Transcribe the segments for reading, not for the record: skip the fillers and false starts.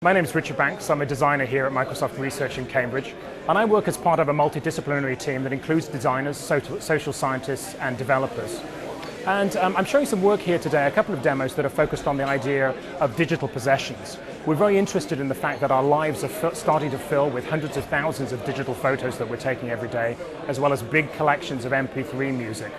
My name is Richard Banks. I'm a designer here at Microsoft Research in Cambridge, and I work as part of a multidisciplinary team that includes designers, social scientists, and developers. And I'm showing some work here today, a couple of demos that are focused on the idea of digital possessions. We're very interested in the fact that our lives are starting to fill with hundreds of thousands of digital photos that we're taking every day, as well as big collections of MP3 music.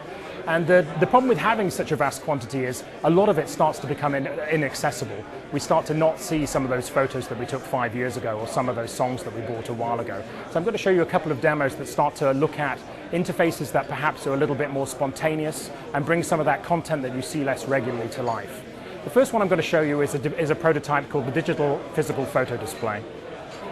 And the problem with having such a vast quantity is a lot of it starts to become inaccessible. We start to not see some of those photos that we took 5 years ago or some of those songs that we bought a while ago. So I'm going to show you a couple of demos that start to look at interfaces that perhaps are a little bit more spontaneous and bring some of that content that you see less regularly to life. The first one I'm going to show you is a prototype called the Digital Physical Photo Display.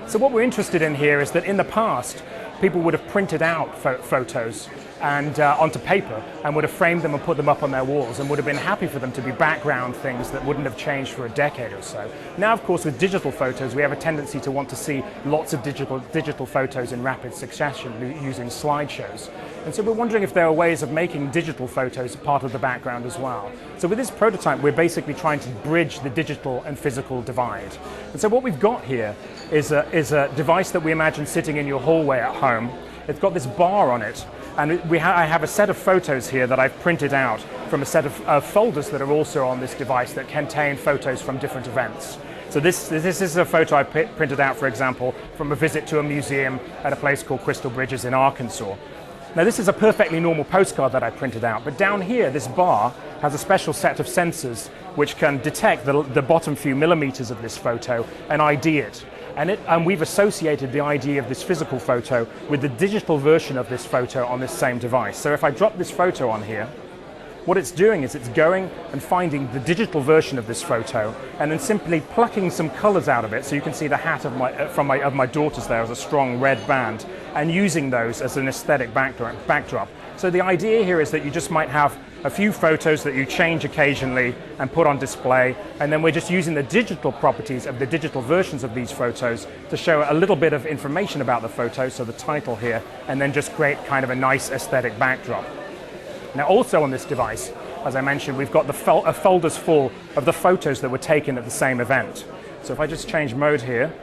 So what we're interested in here is that in the past, people would have printed out photos and onto paper and would have framed them and put them up on their walls and would have been happy for them to be background things that wouldn't have changed for a decade or so. Now, of course, with digital photos, we have a tendency to want to see lots of digital photos in rapid succession using slideshows. And so we're wondering if there are ways of making digital photos part of the background as well. So with this prototype, we're basically trying to bridge the digital and physical divide. And so what we've got here is a device that we imagine sitting in your hallway at home. It's got this bar on it, and I have a set of photos here that I've printed out from a set of folders that are also on this device that contain photos from different events. So this is a photo I printed out, for example, from a visit to a museum at a place called Crystal Bridges in Arkansas. Now, this is a perfectly normal postcard that I printed out, but down here, this bar has a special set of sensors which can detect the bottom few millimeters of this photo and ID it. And we've associated the ID of this physical photo with the digital version of this photo on this same device. So if I drop this photo on here, what it's doing is it's going and finding the digital version of this photo and then simply plucking some colors out of it. So you can see the hat of my daughter's there as a strong red band, and using those as an aesthetic backdrop. So the idea here is that you just might have a few photos that you change occasionally and put on display, and then we're just using the digital properties of the digital versions of these photos to show a little bit of information about the photo, so the title here, and then just create kind of a nice aesthetic backdrop. Now, also on this device, as I mentioned, we've got folders full of the photos that were taken at the same event. So if I just change mode here,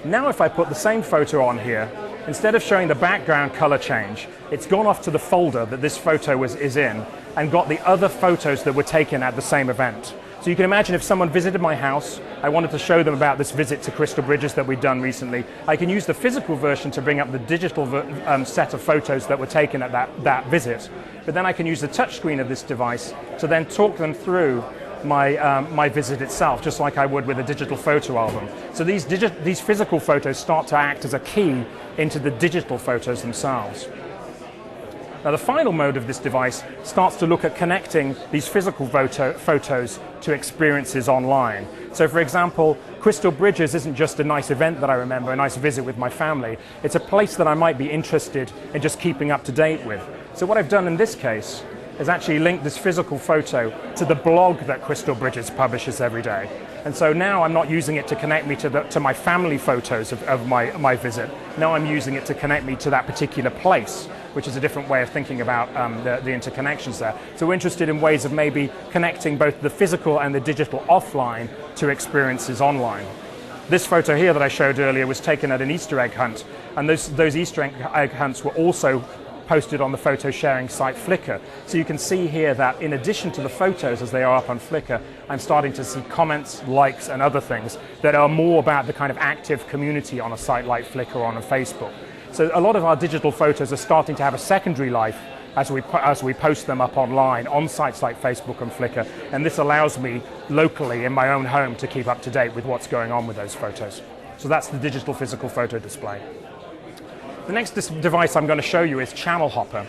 now if I put the same photo on here, instead of showing the background color change, it's gone off to the folder that this photo is in and got the other photos that were taken at the same event. So you can imagine if someone visited my house, I wanted to show them about this visit to Crystal Bridges that we've done recently, I can use the physical version to bring up the digital set of photos that were taken at that visit. But then I can use the touchscreen of this device to then talk them through my visit itself, just like I would with a digital photo album. So these physical photos start to act as a key into the digital photos themselves. Now, the final mode of this device starts to look at connecting these physical photos to experiences online. So, for example, Crystal Bridges isn't just a nice event that I remember, a nice visit with my family. It's a place that I might be interested in just keeping up to date with. So what I've done in this case is actually linked this physical photo to the blog that Crystal Bridges publishes every day. And so now I'm not using it to connect me to my family photos of my visit. Now I'm using it to connect me to that particular place, which is a different way of thinking about the interconnections there. So we're interested in ways of maybe connecting both the physical and the digital offline to experiences online. This photo here that I showed earlier was taken at an Easter egg hunt, and those Easter egg hunts were also posted on the photo sharing site Flickr. So you can see here that in addition to the photos as they are up on Flickr, I'm starting to see comments, likes, and other things that are more about the kind of active community on a site like Flickr or on Facebook. So a lot of our digital photos are starting to have a secondary life as we post them up online on sites like Facebook and Flickr, and this allows me locally in my own home to keep up to date with what's going on with those photos. So that's the digital physical photo display. The next device I'm going to show you is Channel Hopper.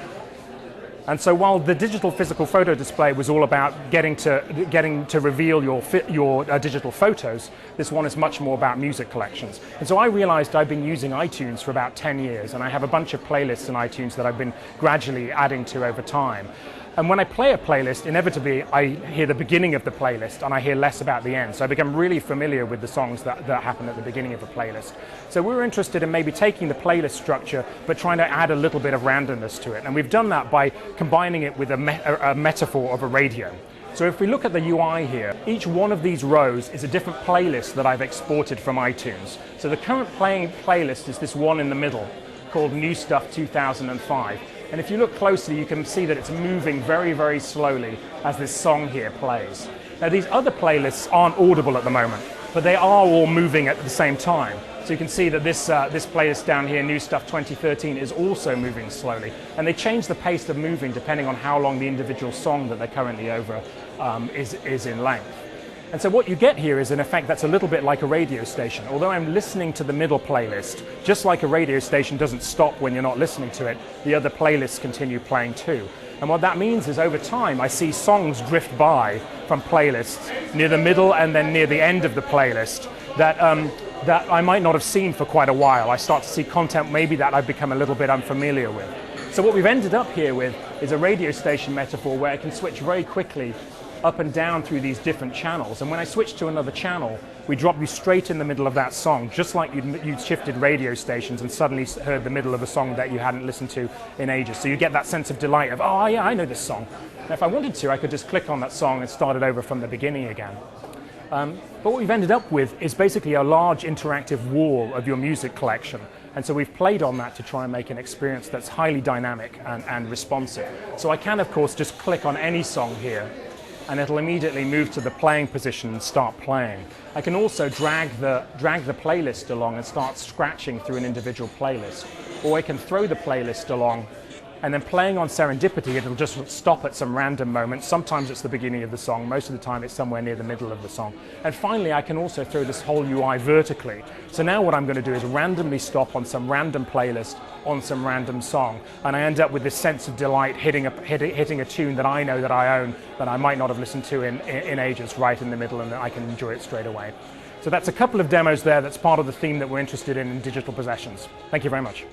And so while the digital physical photo display was all about getting to reveal your digital photos, this one is much more about music collections. And so I realized I've been using iTunes for about 10 years, and I have a bunch of playlists in iTunes that I've been gradually adding to over time. And when I play a playlist, inevitably I hear the beginning of the playlist and I hear less about the end. So I become really familiar with the songs that happen at the beginning of a playlist. So we were interested in maybe taking the playlist structure but trying to add a little bit of randomness to it. And we've done that by combining it with a metaphor of a radio. So if we look at the UI here, each one of these rows is a different playlist that I've exported from iTunes. So the current playlist is this one in the middle called New Stuff 2005. And if you look closely, you can see that it's moving very, very slowly as this song here plays. Now these other playlists aren't audible at the moment, but they are all moving at the same time. So you can see that this playlist down here, New Stuff 2013, is also moving slowly. And they change the pace of moving depending on how long the individual song that they're currently over is in length. And so what you get here is an effect that's a little bit like a radio station. Although I'm listening to the middle playlist, just like a radio station doesn't stop when you're not listening to it, the other playlists continue playing too. And what that means is over time I see songs drift by from playlists near the middle and then near the end of the playlist that I might not have seen for quite a while. I start to see content maybe that I've become a little bit unfamiliar with. So what we've ended up here with is a radio station metaphor where I can switch very quickly up and down through these different channels. And when I switch to another channel, we drop you straight in the middle of that song, just like you'd shifted radio stations and suddenly heard the middle of a song that you hadn't listened to in ages. So you get that sense of delight of, oh yeah, I know this song. Now, if I wanted to, I could just click on that song and start it over from the beginning again. But what we've ended up with is basically a large interactive wall of your music collection. And so we've played on that to try and make an experience that's highly dynamic and responsive. So I can, of course, just click on any song here and it'll immediately move to the playing position and start playing. I can also drag the playlist along and start scratching through an individual playlist. Or I can throw the playlist along and then playing on serendipity, it'll just stop at some random moment. Sometimes it's the beginning of the song, most of the time it's somewhere near the middle of the song. And finally, I can also throw this whole UI vertically. So now what I'm going to do is randomly stop on some random playlist on some random song. And I end up with this sense of delight hitting a tune that I know that I own, that I might not have listened to in ages, right in the middle, and I can enjoy it straight away. So that's a couple of demos there that's part of the theme that we're interested in digital possessions. Thank you very much.